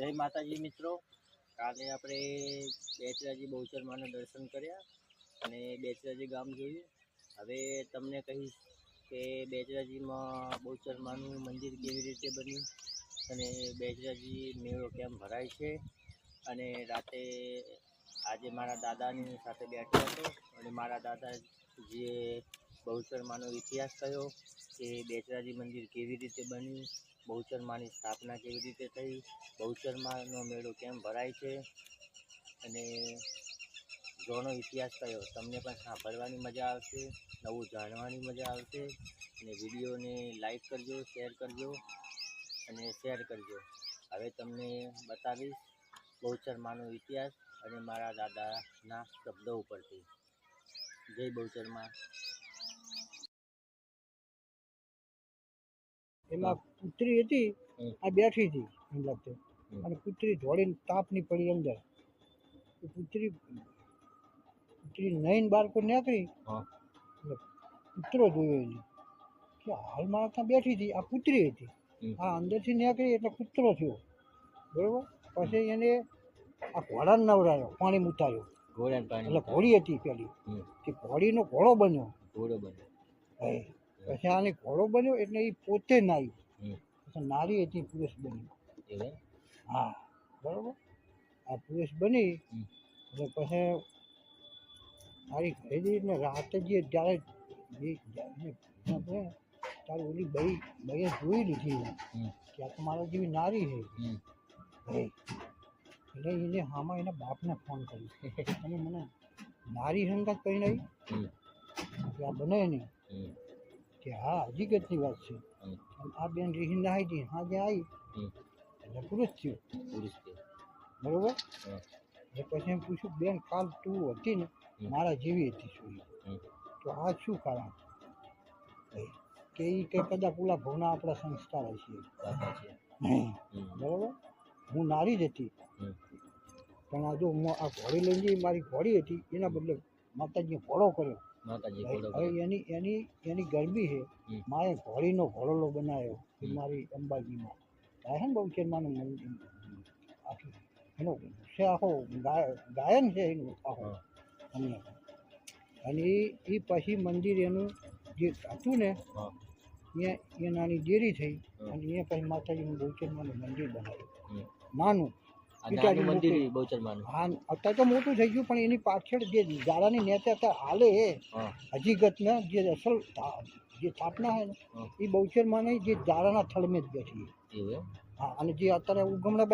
જય માતાજી મિત્રો, કાલે આપણે બેચરાજી બહુચરમાના દર્શન કર્યા અને બેચરાજી ગામ જોયું. હવે તમને કહીશ કે બેચરાજીમાં બહુચરમાનું મંદિર કેવી રીતે બન્યું અને બેચરાજી મેળો કેમ ભરાય છે. અને રાતે આજે મારા દાદાની સાથે બેઠો હતો અને મારા દાદાજીએ બહુચરમાનો ઇતિહાસ કહ્યો કે બેચરાજી મંદિર કેવી રીતે બન્યું, બહુચરમાની સ્થાપના કેવી રીતે થઈ, બહુચરમાનો મેળો કેમ ભરાય છે અને જોનો ઇતિહાસ કયો. તમને પણ સાંભળવાની મજા આવશે, નવું જાણવાની મજા આવશે. અને વિડીયોને લાઈક કરજો, શેર કરજો અને શેર કરજો. હવે તમને બતાવીશ બહુચરમાનો ઇતિહાસ અને મારા દાદાના શબ્દો ઉપરથી. જય બહુચરમા. એમાં પુત્રી હતી, આ બેઠી હતી એમ લાગતું, અને પુત્રી ધોળીને તાપની પડી અંદર. પુત્રી નહીને બહાર કોઈ નીકળી એટલે પુત્રો જોયો એને કે હાલમાં ત્યાં બેઠી હતી, આ પુત્રી હતી. આ અંદરથી નીકળી એટલે પુત્રો થયો, બરોબર. પછી એને આ ઘોડાને નવડાવ્યો, પાણી ઉતાર્યો, એટલે ઘોડી હતી પેલી, તે ઘોડીનો ઘોડો બન્યો. પછી આને ઘોડો બન્યો એટલે એ પોતે નાયું, પછી નારી હતી પુરુષ બની. હા, બરાબર. આ પુરુષ બની એટલે પછી મારી ખરીદી ને રાતે જે જ્યારે ત્યારે ઓલી બઈએ જોઈ લીધી કે આ તો મારા જેવી નારી છે. એટલે એને હામાં એના બાપને ફોન કર્યો અને મને નારી સંગાત કરીને આવી આ બને નહીં કે હા હકીકતની વાત છે. આ બેન રીહી નાહી હતી, હા જે આવી એટલે પુરુષ થયો, બરોબર. એટલે પછી એમ પૂછ્યું, બેન કાલ તું હતી ને મારા જેવી હતી શું, તો આ શું કારણ કે એ કંઈ કદાચ ઓલા ભવના આપણા સંસ્કાર હશે, બરોબર. હું નારી જ હતી પણ આ જો આ ઘોડી લઈને જઈ, મારી ઘોડી હતી એના બદલે માતાજીએ ઘોડો કર્યો. હવે એની ગરબી છે, માએ ઘોડીનો ઘોડલો બનાવ્યો મારી અંબાજીમાં છે ને બહુચરમાનું મંદિર. આખી એનો છે આખો ગાયન છે એનું આખો અમને. અને એ પછી મંદિર એનું જે હતું ને એ નાની દેરી થઈ અને એ પછી માતાજીનું બહુચરમાનું મંદિર બનાવ્યું નાનું. હા, અત્યારે તો મોટું થઈ ગયું પણ એની પાછળ જે ઝાડાની નેચર હાલે હકીકતને જે અસલ જે સ્થાપના છે ને એ બહુચરમાની જે ઝાડાના થળમે જ બેઠી. હા, અને જે અત્યારે ઉગમણા